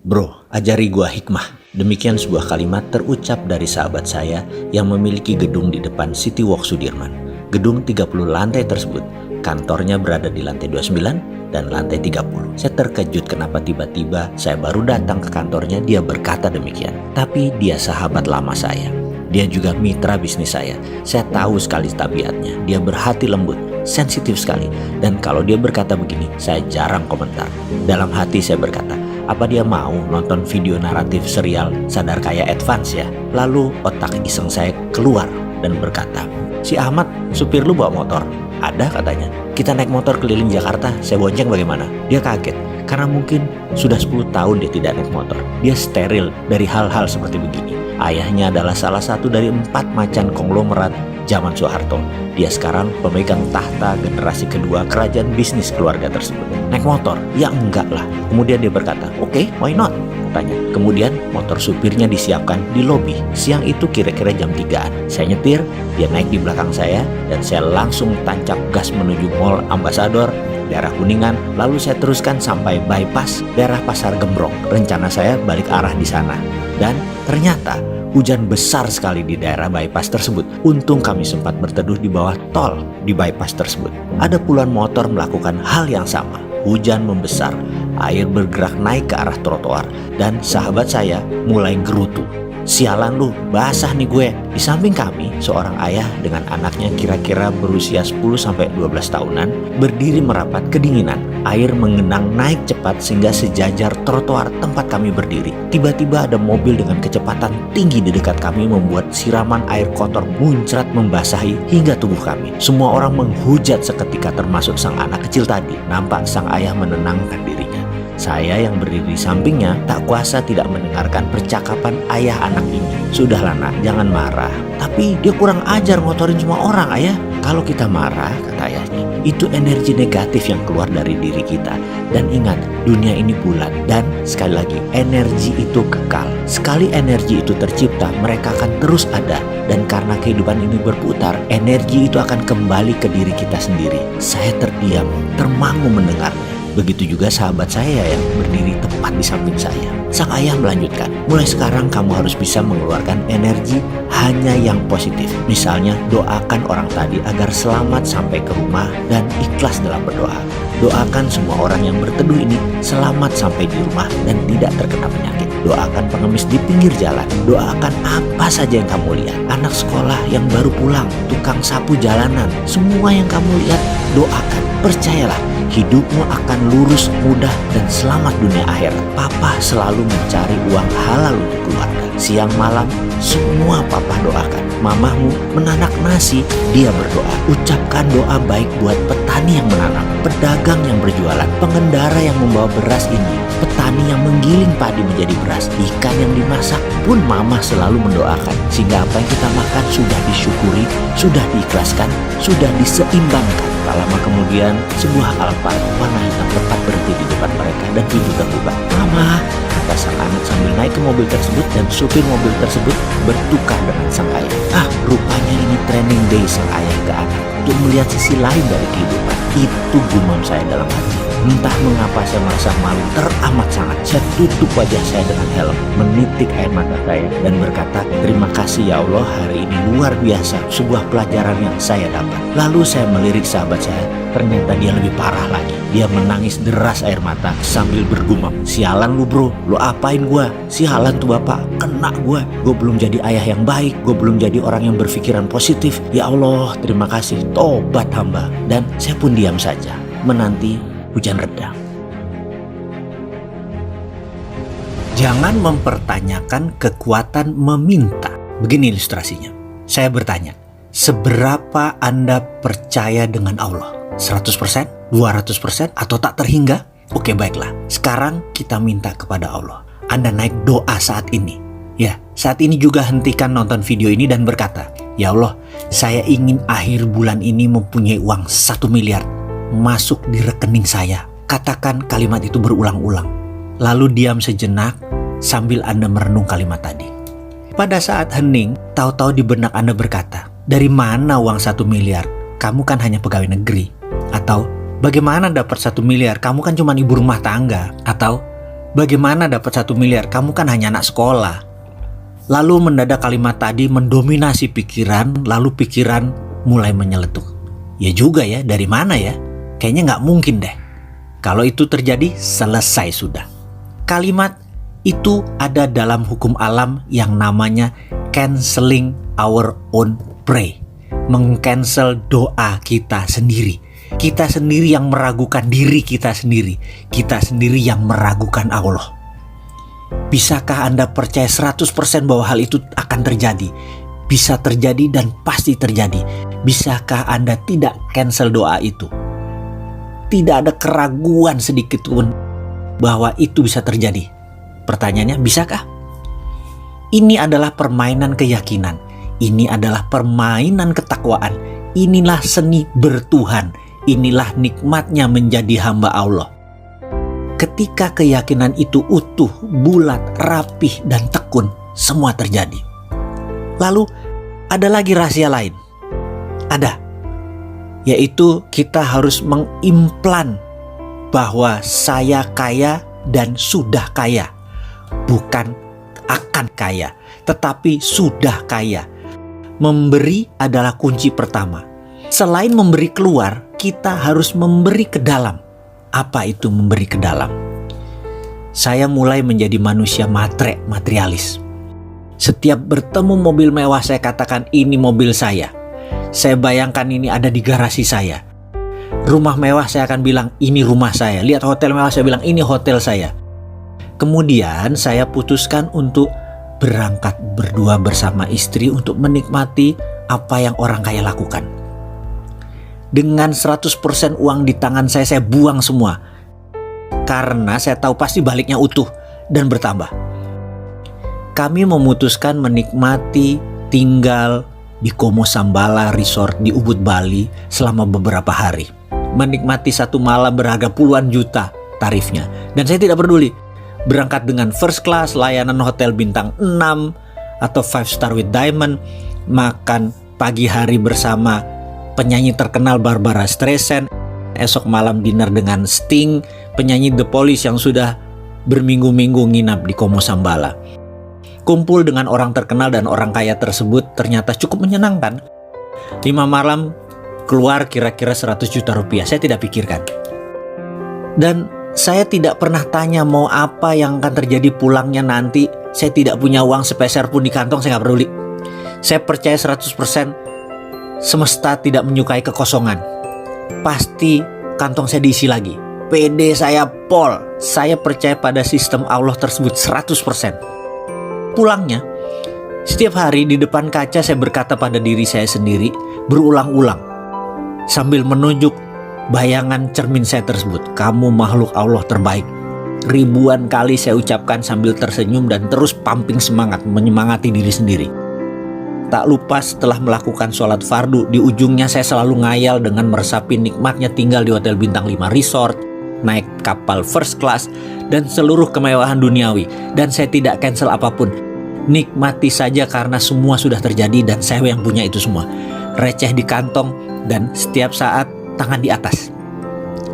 Bro, ajari gua hikmah. Demikian sebuah kalimat terucap dari sahabat saya yang memiliki gedung di depan City Walk Sudirman. Gedung 30 lantai tersebut, kantornya berada di lantai 29 dan lantai 30. Saya terkejut kenapa tiba-tiba saya baru datang ke kantornya dia berkata demikian. Tapi dia sahabat lama saya. Dia juga mitra bisnis saya. Saya tahu sekali tabiatnya. Dia berhati lembut, sensitif sekali. Dan kalau dia berkata begini, saya jarang komentar. Dalam hati saya berkata, apa dia mau nonton video naratif serial Sadar Kaya Advance ya? Lalu otak iseng saya keluar dan berkata, si Ahmad, supir lu bawa motor? Ada katanya. Kita naik motor keliling Jakarta, saya bonceng bagaimana? Dia kaget, karena mungkin sudah 10 tahun dia tidak naik motor. Dia steril dari hal-hal seperti begini. Ayahnya adalah salah satu dari 4 macan konglomerat zaman Soeharto. Dia sekarang pemegang tahta generasi kedua kerajaan bisnis keluarga tersebut. Naik motor? Ya enggak lah. Kemudian dia berkata, oke, why not? Katanya. Kemudian motor supirnya disiapkan di lobi. Siang itu kira-kira jam 3-an. Saya nyetir, dia naik di belakang saya, dan saya langsung tancap gas menuju Mall Ambassador, daerah Kuningan. Lalu saya teruskan sampai bypass daerah Pasar Gembrong. Rencana saya balik arah di sana. Dan ternyata hujan besar sekali di daerah bypass tersebut. Untung kami sempat berteduh di bawah tol di bypass tersebut. Ada puluhan motor melakukan hal yang sama. Hujan membesar, air bergerak naik ke arah trotoar, dan sahabat saya mulai gerutu. Sialan lu, basah nih gue. Di samping kami, seorang ayah dengan anaknya kira-kira berusia 10-12 tahunan berdiri merapat kedinginan. Air mengenang naik cepat sehingga sejajar trotoar tempat kami berdiri. Tiba-tiba ada mobil dengan kecepatan tinggi di dekat kami membuat siraman air kotor muncrat membasahi hingga tubuh kami. Semua orang menghujat seketika termasuk sang anak kecil tadi. Nampak sang ayah menenangkan dirinya. Saya yang berdiri di sampingnya tak kuasa tidak mendengarkan percakapan ayah anak ini. Sudahlah nak, jangan marah. Tapi dia kurang ajar ngotorin semua orang ayah. Kalau kita marah, kata ayahnya, itu energi negatif yang keluar dari diri kita. Dan ingat, dunia ini bulat. Dan sekali lagi, energi itu kekal. Sekali energi itu tercipta, mereka akan terus ada. Dan karena kehidupan ini berputar, energi itu akan kembali ke diri kita sendiri. Saya terdiam, termangu mendengarnya. Begitu juga sahabat saya yang berdiri tepat di samping saya. Sang ayah melanjutkan, mulai sekarang kamu harus bisa mengeluarkan energi hanya yang positif. Misalnya doakan orang tadi agar selamat sampai ke rumah dan ikhlas dalam berdoa. Doakan semua orang yang berteduh ini selamat sampai di rumah dan tidak terkena penyakit. Doakan pengemis di pinggir jalan. Doakan apa saja yang kamu lihat. Anak sekolah yang baru pulang, tukang sapu jalanan, semua yang kamu lihat, doakan. Percayalah, hidupmu akan lurus, mudah, dan selamat dunia akhirat. Papa selalu mencari uang halal untuk keluarga. Siang malam, semua papa doakan. Mamahmu menanak nasi, dia berdoa. Ucapkan doa baik buat petani yang menanam, pedagang yang berjualan, pengendara yang membawa beras ini, petani yang menggiling padi menjadi beras, ikan yang dimasak pun mama selalu mendoakan. Sehingga apa yang kita makan sudah disyukuri, sudah diikhlaskan, sudah diseimbangkan. Tak lama kemudian, sebuah Alphard warna hitam tepat berhenti di depan mereka dan pintu terbuka. Mama, kata sang anak sambil naik ke mobil tersebut, dan supir mobil tersebut bertukar dengan sang ayah. Rupanya ini training day sang ayah ke anak untuk melihat sisi lain dari kehidupan. Itu gumam saya dalam hati. Entah mengapa saya merasa malu teramat sangat. Saya tutup wajah saya dengan helm, menitik air mata saya dan berkata, terima kasih ya Allah, hari ini luar biasa, sebuah pelajaran yang saya dapat. Lalu saya melirik sahabat saya, ternyata dia lebih parah lagi. Dia menangis deras air mata sambil bergumam, sialan lu bro, lu apain gua? Sialan tuh bapak, kena gua. Gua belum jadi ayah yang baik, gua belum jadi orang yang berpikiran positif. Ya Allah, terima kasih, tobat hamba. Dan saya pun diam saja, menanti hujan reda. Jangan mempertanyakan kekuatan meminta. Begini ilustrasinya. Saya bertanya, seberapa Anda percaya dengan Allah? 100%? 200%? Atau tak terhingga? Oke, baiklah. Sekarang kita minta kepada Allah. Anda naik doa saat ini. Ya, saat ini juga hentikan nonton video ini dan berkata, ya Allah, saya ingin akhir bulan ini mempunyai uang 1 miliar masuk di rekening saya. Katakan kalimat itu berulang-ulang. Lalu diam sejenak sambil Anda merenung kalimat tadi. Pada saat hening, tahu-tahu di benak Anda berkata, dari mana uang 1 miliar? Kamu kan hanya pegawai negeri. Atau bagaimana dapat 1 miliar? Kamu kan cuma ibu rumah tangga. Atau Bagaimana dapat 1 miliar? Kamu kan hanya anak sekolah. Lalu mendadak kalimat tadi mendominasi pikiran, lalu pikiran mulai menyeletuk. Ya juga ya, dari mana ya? Kayaknya nggak mungkin deh. Kalau itu terjadi, selesai sudah. Kalimat itu ada dalam hukum alam yang namanya canceling our own pray. Meng-cancel doa kita sendiri. Kita sendiri yang meragukan diri kita sendiri. Kita sendiri yang meragukan Allah. Bisakah Anda percaya 100% bahwa hal itu akan terjadi? Bisa terjadi dan pasti terjadi. Bisakah Anda tidak cancel doa itu? Tidak ada keraguan sedikit pun bahwa itu bisa terjadi. Pertanyaannya, bisakah? Ini adalah permainan keyakinan. Ini adalah permainan ketakwaan. Inilah seni bertuhan. Inilah nikmatnya menjadi hamba Allah. Ketika keyakinan itu utuh, bulat, rapih, dan tekun, semua terjadi. Lalu ada lagi rahasia lain. Ada. Yaitu kita harus mengimplan bahwa saya kaya dan sudah kaya. Bukan akan kaya, tetapi sudah kaya. Memberi adalah kunci pertama. Selain memberi keluar, kita harus memberi ke dalam. Apa itu memberi ke dalam? Saya mulai menjadi manusia materialis. Setiap bertemu mobil mewah saya katakan ini mobil saya. Saya bayangkan ini ada di garasi saya. Rumah mewah saya akan bilang ini rumah saya. Lihat hotel mewah saya bilang ini hotel saya. Kemudian saya putuskan untuk berangkat berdua bersama istri untuk menikmati apa yang orang kaya lakukan. Dengan 100% uang di tangan saya buang semua. Karena saya tahu pasti baliknya utuh dan bertambah. Kami memutuskan menikmati tinggal di Como Sambala Resort di Ubud, Bali selama beberapa hari. Menikmati satu malam berharga puluhan juta tarifnya. Dan saya tidak peduli. Berangkat dengan first class, layanan hotel bintang 6 atau 5 star with diamond. Makan pagi hari bersama penyanyi terkenal Barbara Streisand, esok malam dinner dengan Sting, penyanyi The Police yang sudah berminggu-minggu nginap di Como Sambala. Kumpul dengan orang terkenal dan orang kaya tersebut ternyata cukup menyenangkan. 5 malam keluar kira-kira 100 juta rupiah, saya tidak pikirkan. Dan saya tidak pernah tanya mau apa yang akan terjadi pulangnya nanti. Saya tidak punya uang sepeser pun di kantong, saya gak peduli. Saya percaya 100% semesta tidak menyukai kekosongan. Pasti kantong saya diisi lagi. PD saya pol. Saya percaya pada sistem Allah tersebut 100%. Pulangnya, setiap hari di depan kaca saya berkata pada diri saya sendiri berulang-ulang sambil menunjuk bayangan cermin saya tersebut. Kamu makhluk Allah terbaik. Ribuan kali saya ucapkan sambil tersenyum dan terus pumping semangat, menyemangati diri sendiri. Tak lupa setelah melakukan sholat fardu, di ujungnya saya selalu ngayal dengan meresapi nikmatnya tinggal di hotel bintang 5 resort, naik kapal first class, dan seluruh kemewahan duniawi. Dan saya tidak cancel apapun. Nikmati saja karena semua sudah terjadi dan saya yang punya itu semua. Receh di kantong dan setiap saat tangan di atas.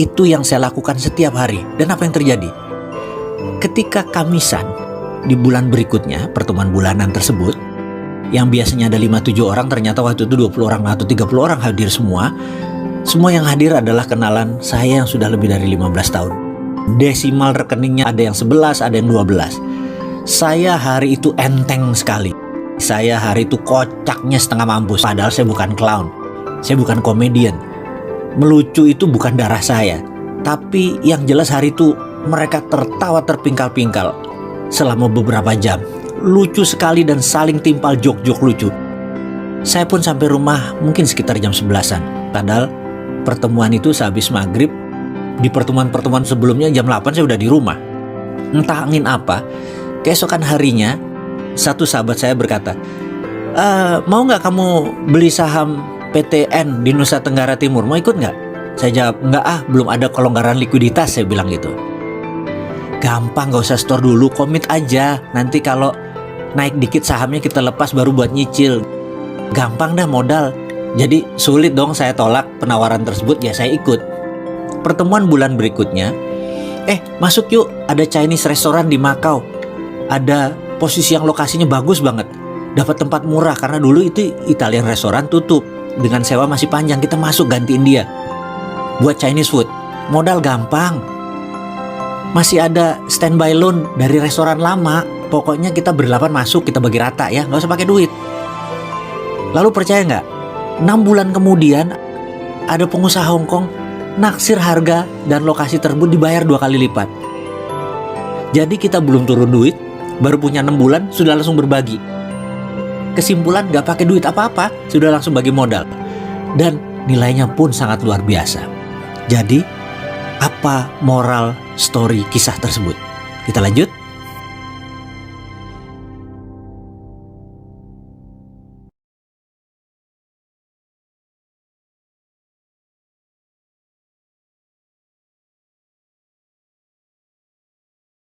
Itu yang saya lakukan setiap hari. Dan apa yang terjadi? Ketika Kamisan di bulan berikutnya, pertemuan bulanan tersebut, yang biasanya ada 5-7 orang, ternyata waktu itu 20 orang atau 30 orang hadir semua. Semua yang hadir adalah kenalan saya yang sudah lebih dari 15 tahun. Desimal rekeningnya ada yang 11, ada yang 12. Saya hari itu enteng sekali. Saya hari itu kocaknya setengah mampus. Padahal saya bukan clown. Saya bukan komedian. Melucu itu bukan darah saya. Tapi yang jelas hari itu mereka tertawa terpingkal-pingkal selama beberapa jam. Lucu sekali dan saling timpal jok-jok lucu. Saya pun sampai rumah mungkin sekitar jam 11-an. Padahal pertemuan itu sehabis maghrib. Di pertemuan-pertemuan sebelumnya jam 8 saya udah di rumah. Entah angin apa, keesokan harinya satu sahabat saya berkata, mau gak kamu beli saham PTN di Nusa Tenggara Timur? Mau ikut gak? Saya jawab, enggak belum ada kelonggaran likuiditas, saya bilang gitu. Gampang, gak usah store dulu, komit aja. Nanti kalau naik dikit sahamnya kita lepas baru buat nyicil. Gampang dah modal. Jadi sulit dong saya tolak penawaran tersebut, ya saya ikut. Pertemuan bulan berikutnya, masuk yuk, ada Chinese restoran di Macau, ada posisi yang lokasinya bagus banget, dapat tempat murah karena dulu itu Italian restoran tutup, dengan sewa masih panjang, kita masuk gantiin dia buat Chinese food, modal gampang. Masih ada standby loan dari restoran lama, pokoknya kita berdelapan masuk, kita bagi rata ya, nggak usah pakai duit. Lalu percaya nggak, 6 bulan kemudian ada pengusaha Hong Kong naksir harga dan lokasi tersebut dibayar 2 kali lipat. Jadi kita belum turun duit, baru punya 6 bulan sudah langsung berbagi. Kesimpulan, nggak pakai duit apa-apa, sudah langsung bagi modal. Dan nilainya pun sangat luar biasa. Jadi, apa moral story kisah tersebut? Kita lanjut.